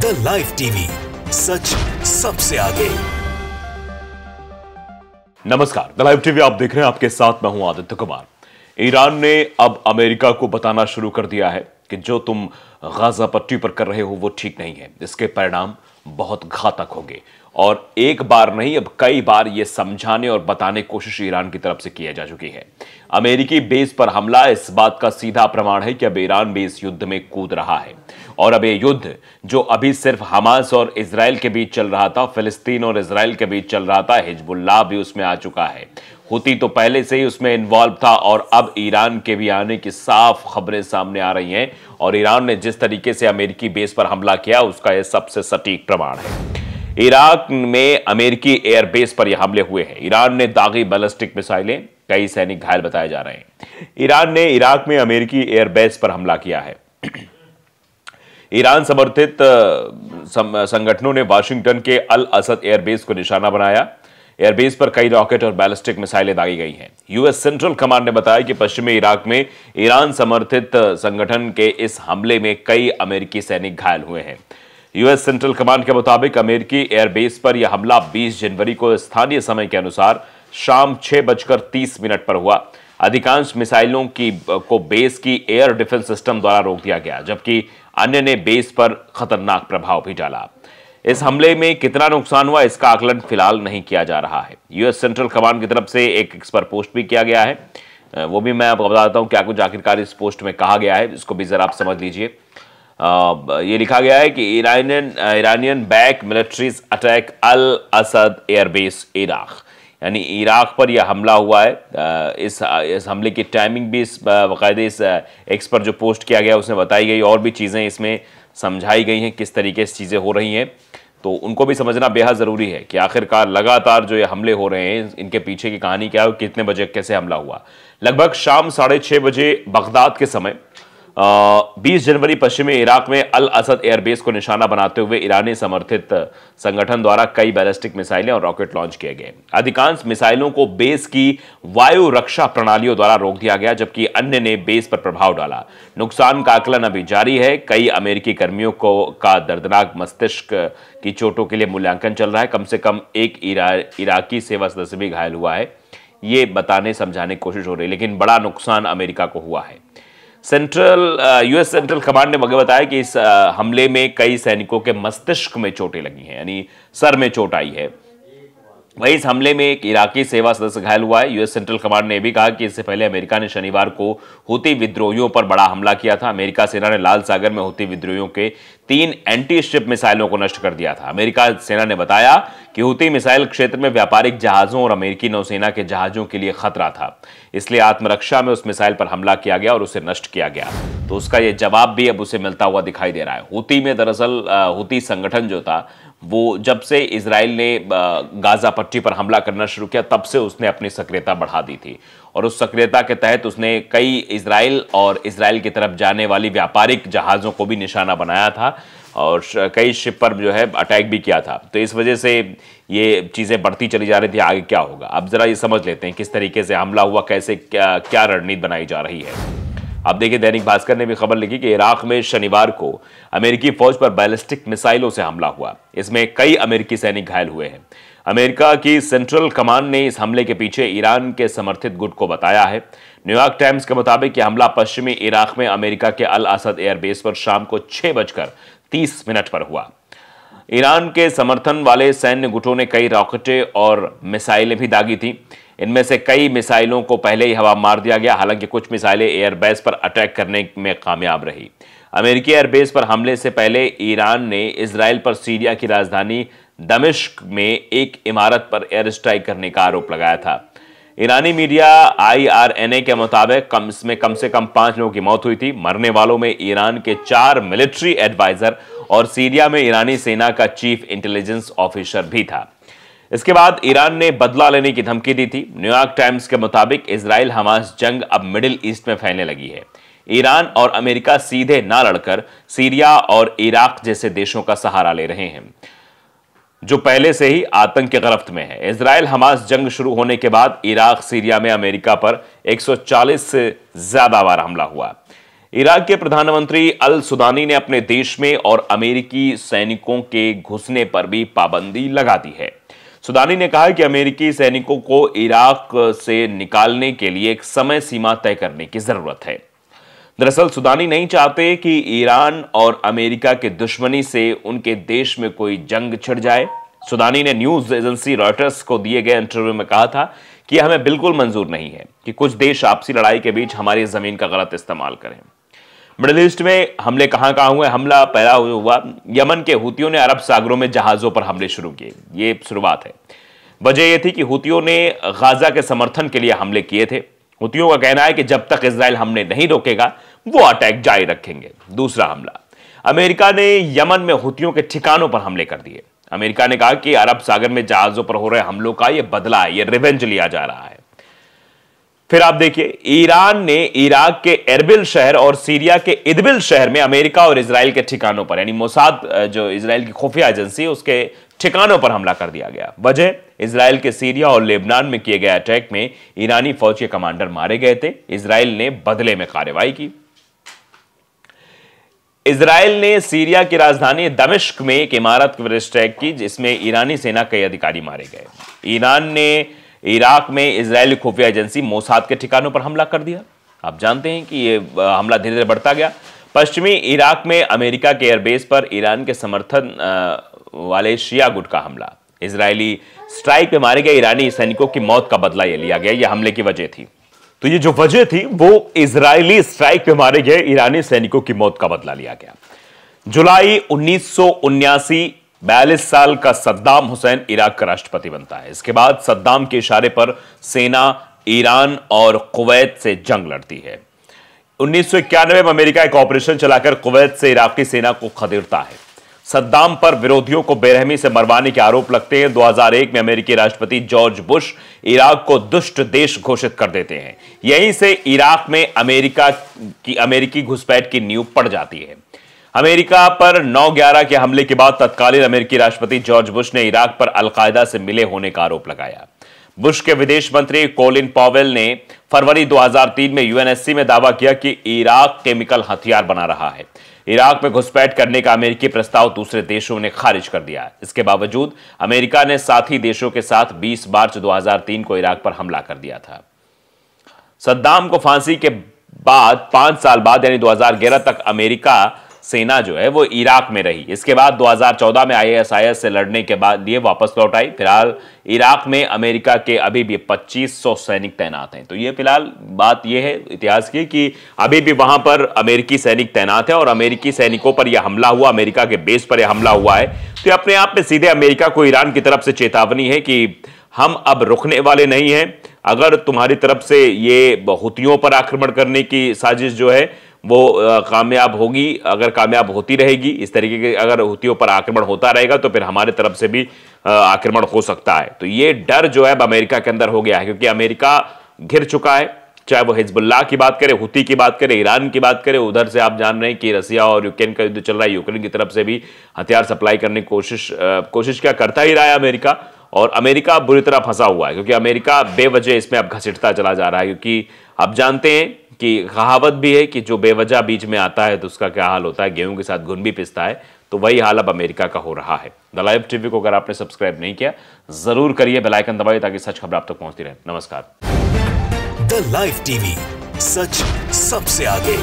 The live TV, सच सबसे आगे। नमस्कार, द लाइव टीवी आप देख रहे हैं, आपके साथ मैं हूं आदित्य कुमार। ईरान ने अब अमेरिका को बताना शुरू कर दिया है कि जो तुम गाजा पट्टी पर कर रहे हो वो ठीक नहीं है। इसके परिणाम बहुत घातक होंगे और एक बार नहीं, अब कई बार ये समझाने और बताने की कोशिश ईरान की तरफ से की जा चुकी है। अमेरिकी बेस पर हमला इस बात का सीधा प्रमाण है कि अब ईरान भी इस युद्ध में कूद रहा है और अब ये युद्ध जो अभी सिर्फ हमास और इजराइल के बीच चल रहा था, फिलिस्तीन और इजराइल के बीच चल रहा था, हिजबुल्लाह भी उसमें आ चुका है। हुती तो पहले से ही उसमें इन्वॉल्व था और अब ईरान के भी आने की साफ खबरें सामने आ रही हैं और ईरान ने जिस तरीके से अमेरिकी बेस पर हमला किया उसका यह सबसे सटीक प्रमाण है। इराक में अमेरिकी एयरबेस पर यह हमले हुए हैं। ईरान ने दागी बैलिस्टिक मिसाइलें, कई सैनिक घायल बताए जा रहे हैं। ईरान ने इराक में अमेरिकी एयरबेस पर हमला किया है। ईरान समर्थित संगठनों ने वाशिंगटन के अल असद एयरबेस को निशाना बनाया। एयरबेस पर कई रॉकेट और बैलिस्टिक मिसाइलें दागी गई हैं। यूएस सेंट्रल कमांड ने बताया कि पश्चिमी इराक में ईरान समर्थित संगठन के इस हमले में कई अमेरिकी सैनिक घायल हुए हैं। यूएस सेंट्रल कमांड के मुताबिक अमेरिकी एयरबेस पर यह हमला 20 जनवरी को स्थानीय समय के अनुसार शाम 6:30 पर हुआ। अधिकांश मिसाइलों को बेस की एयर डिफेंस सिस्टम द्वारा रोक दिया गया, जबकि अन्य ने बेस पर खतरनाक प्रभाव भी डाला। इस हमले में कितना नुकसान हुआ इसका आकलन फिलहाल नहीं किया जा रहा है। यूएस सेंट्रल कमांड की तरफ से एक एक्सपर्ट पोस्ट भी किया गया है, वो भी मैं आपको बताता हूं क्या कुछ आखिरकार इस पोस्ट में कहा गया है, इसको भी जरा आप समझ लीजिए। ये लिखा गया है कि ईरानियन बैक मिलिट्रीज अटैक अल असद एयरबेस इराक, यानी इराक पर यह हमला हुआ है। इस हमले की टाइमिंग भी बाकायदे इस एक्सपर्ट जो पोस्ट किया गया उसने बताई गई, और भी चीज़ें इसमें समझाई गई हैं किस तरीके से चीज़ें हो रही हैं, तो उनको भी समझना बेहद ज़रूरी है कि आखिरकार लगातार जो ये हमले हो रहे हैं इनके पीछे की कहानी क्या है, कितने बजे कैसे हमला हुआ। लगभग शाम 6:30 बजे बगदाद के समय 20 जनवरी पश्चिमी इराक में अल असद एयरबेस को निशाना बनाते हुए ईरानी समर्थित संगठन द्वारा कई बैलिस्टिक मिसाइलें और रॉकेट लॉन्च किए गए। अधिकांश मिसाइलों को बेस की वायु रक्षा प्रणालियों द्वारा रोक दिया गया, जबकि अन्य ने बेस पर प्रभाव डाला। नुकसान का आकलन अभी जारी है। कई अमेरिकी कर्मियों का दर्दनाक मस्तिष्क की चोटों के लिए मूल्यांकन चल रहा है। कम से कम एक इराकी सेवा सदस्य भी घायल हुआ है। ये बताने समझाने की कोशिश हो रही है, लेकिन बड़ा नुकसान अमेरिका को हुआ है। यूएस सेंट्रल कमांड ने मगर बताया कि इस हमले में कई सैनिकों के मस्तिष्क में चोटें लगी हैं, यानी सर में चोट आई है। वहीं इस हमले में एक इराकी सेवा सदस्य घायल हुआ है। यूएस सेंट्रल कमांड ने यह भी कहा कि इससे पहले अमेरिका ने शनिवार को हुती विद्रोहियों पर बड़ा हमला किया था। अमेरिका सेना ने लाल सागर में हुती विद्रोहियों के 3 एंटी शिप मिसाइलों को नष्ट कर दिया था। अमेरिका सेना ने बताया कि हुती मिसाइल क्षेत्र में व्यापारिक जहाजों और अमेरिकी नौसेना के जहाजों के लिए खतरा था, इसलिए आत्मरक्षा में उस मिसाइल पर हमला किया गया और उसे नष्ट किया गया। तो उसका यह जवाब भी अब उसे मिलता हुआ दिखाई दे रहा है। हुती में दरअसल हुती संगठन जो था वो जब से इजराइल ने गाजा पट्टी पर हमला करना शुरू किया तब से उसने अपनी सक्रियता बढ़ा दी थी और उस सक्रियता के तहत उसने कई इजराइल और इजराइल की तरफ जाने वाली व्यापारिक जहाज़ों को भी निशाना बनाया था और कई शिप पर जो है अटैक भी किया था। तो इस वजह से ये चीज़ें बढ़ती चली जा रही थी। आगे क्या होगा अब जरा ये समझ लेते हैं किस तरीके से हमला हुआ, कैसे क्या रणनीति बनाई जा रही है। अब देखिए, दैनिक भास्कर ने भी खबर लिखी कि इराक में शनिवार को अमेरिकी फौज पर बैलिस्टिक मिसाइलों से हमला हुआ। इसमें कई अमेरिकी सैनिक घायल हुए हैं। अमेरिका की सेंट्रल कमांड ने इस हमले के पीछे ईरान के समर्थित गुट को बताया है। न्यूयॉर्क टाइम्स के मुताबिक यह हमला पश्चिमी इराक में अमेरिका के अल असद एयरबेस पर शाम को 6:30 पर हुआ। ईरान के समर्थन वाले सैन्य गुटों ने कई रॉकेटें और मिसाइलें भी दागी थी। इनमें से कई मिसाइलों को पहले ही हवा मार दिया गया, हालांकि कुछ मिसाइलें एयरबेस पर अटैक करने में कामयाब रही। अमेरिकी एयरबेस पर हमले से पहले ईरान ने इजराइल पर सीरिया की राजधानी दमिश्क में एक इमारत पर एयर स्ट्राइक करने का आरोप लगाया था। ईरानी मीडिया IRNA के मुताबिक इसमें कम से कम 5 लोगों की मौत हुई थी। मरने वालों में ईरान के 4 मिलिट्री एडवाइजर और सीरिया में ईरानी सेना का चीफ इंटेलिजेंस ऑफिसर भी था। इसके बाद ईरान ने बदला लेने की धमकी दी थी। न्यूयॉर्क टाइम्स के मुताबिक इजराइल हमास जंग अब मिडिल ईस्ट में फैलने लगी है। ईरान और अमेरिका सीधे ना लड़कर सीरिया और इराक जैसे देशों का सहारा ले रहे हैं जो पहले से ही आतंक की गिरफ्त में है। इजराइल हमास जंग शुरू होने के बाद इराक सीरिया में अमेरिका पर 140 से ज्यादा बार हमला हुआ। इराक के प्रधानमंत्री अल सुदानी ने अपने देश में और अमेरिकी सैनिकों के घुसने पर भी पाबंदी लगा दी है। सुदानी ने कहा कि अमेरिकी सैनिकों को इराक से निकालने के लिए एक समय सीमा तय करने की जरूरत है। दरअसल सुदानी नहीं चाहते कि ईरान और अमेरिका के दुश्मनी से उनके देश में कोई जंग छिड़ जाए। सुदानी ने न्यूज एजेंसी रॉयटर्स को दिए गए इंटरव्यू में कहा था कि हमें बिल्कुल मंजूर नहीं है कि कुछ देश आपसी लड़ाई के बीच हमारी जमीन का गलत इस्तेमाल करें। मिडिल ईस्ट में हमले कहां हुए? हमला पहला हुआ यमन के हुतियों ने अरब सागरों में जहाजों पर हमले शुरू किए। ये शुरुआत है। वजह यह थी कि हुतियों ने गाजा के समर्थन के लिए हमले किए थे। हुतियों का कहना है कि जब तक इजराइल हमले नहीं रोकेगा वो अटैक जारी रखेंगे। दूसरा हमला, अमेरिका ने यमन में हुतियों के ठिकानों पर हमले कर दिए। अमेरिका ने कहा कि अरब सागर में जहाजों पर हो रहे हमलों का यह बदला है, यह रिवेंज लिया जा रहा है। फिर आप देखिए, ईरान ने इराक के एरबिल शहर और सीरिया के इदबिल शहर में अमेरिका और इजराइल के ठिकानों पर, यानी मोसाद जो इजराइल की खुफिया एजेंसी है उसके ठिकानों पर हमला कर दिया गया। वजह, इजराइल के सीरिया और लेबनान में किए गए अटैक में ईरानी फौज के कमांडर मारे गए थे। इजराइल ने बदले में कार्रवाई की। इजराइल ने सीरिया की राजधानी दमिश्क में एक इमारत पर अटैक की जिसमें ईरानी सेना कई अधिकारी मारे गए। ईरान ने इराक में इजरायली खुफिया एजेंसी मोसाद के ठिकानों पर हमला कर दिया। आप जानते हैं कि यह हमला धीरे धीरे बढ़ता गया। पश्चिमी इराक में अमेरिका के एयरबेस पर ईरान के समर्थन वाले शिया गुट का हमला। इजरायली स्ट्राइक में मारे गए ईरानी सैनिकों की मौत का बदला यह लिया गया। यह हमले की वजह थी। तो ये जो वजह थी वो इजरायली स्ट्राइक में मारे गए ईरानी सैनिकों की मौत का बदला लिया गया। जुलाई 1979, 42 साल का सद्दाम हुसैन इराक का राष्ट्रपति बनता है। इसके बाद सद्दाम के इशारे पर सेना ईरान और कुवैत से जंग लड़ती है। 1991 में अमेरिका एक ऑपरेशन चलाकर कुवैत से इराकी सेना को खदेड़ता है। सद्दाम पर विरोधियों को बेरहमी से मरवाने के आरोप लगते हैं। 2001 में अमेरिकी राष्ट्रपति जॉर्ज बुश इराक को दुष्ट देश घोषित कर देते हैं। यहीं से इराक में अमेरिकी घुसपैठ की नींव पड़ जाती है। अमेरिका पर 9/11 के हमले के बाद तत्कालीन अमेरिकी राष्ट्रपति जॉर्ज बुश ने इराक पर अलकायदा से मिले होने का आरोप लगाया। बुश के विदेश मंत्री कोलिन पॉवेल ने फरवरी 2003 में यूएनएससी में दावा किया कि इराक केमिकल हथियार बना रहा है। इराक में घुसपैठ करने का अमेरिकी प्रस्ताव दूसरे देशों ने खारिज कर दिया। इसके बावजूद अमेरिका ने साथी देशों के साथ 20 मार्च 2003 को इराक पर हमला कर दिया था। सद्दाम को फांसी के बाद 5 साल बाद यानी 2011 तक अमेरिका सेना जो है वो इराक में रही। इसके बाद 2014 में आईएसआईएस से लड़ने के बाद ये वापस लौट आई। फिलहाल इराक में अमेरिका के अभी भी 2500 सैनिक तैनात हैं। तो ये फिलहाल बात ये है इतिहास की कि अभी भी वहां पर अमेरिकी सैनिक तैनात है और अमेरिकी सैनिकों पर यह हमला हुआ, अमेरिका के बेस पर यह हमला हुआ है। तो अपने आप में सीधे अमेरिका को ईरान की तरफ से चेतावनी है कि हम अब रुकने वाले नहीं हैं। अगर तुम्हारी तरफ से ये हुतियों पर आक्रमण करने की साजिश जो है वो कामयाब होगी, अगर कामयाब होती रहेगी, इस तरीके के अगर हुतियों पर आक्रमण होता रहेगा तो फिर हमारे तरफ से भी आक्रमण हो सकता है। तो ये डर जो है अब अमेरिका के अंदर हो गया है, क्योंकि अमेरिका घिर चुका है। चाहे वो हिजबुल्लाह की बात करे, हुती की बात करे, ईरान की बात करे, उधर से आप जान रहे हैं कि रसिया और यूक्रेन का युद्ध चल रहा है। यूक्रेन की तरफ से भी हथियार सप्लाई करने की कोशिश क्या करता ही रहा है अमेरिका। और अमेरिका बुरी तरह फंसा हुआ है, क्योंकि अमेरिका बेवजह इसमें अब घसीटता चला जा रहा है। क्योंकि आप जानते हैं कि कहावत भी है कि जो बेवजह बीच में आता है तो उसका क्या हाल होता है, गेहूं के साथ घुन भी पिसता है। तो वही हाल अब अमेरिका का हो रहा है। द लाइव टीवी को अगर आपने सब्सक्राइब नहीं किया जरूर करिए, बेल आइकन दबाइए ताकि सच खबर आप तक पहुंचती रहे। नमस्कार। द लाइव टीवी, सच सबसे आगे।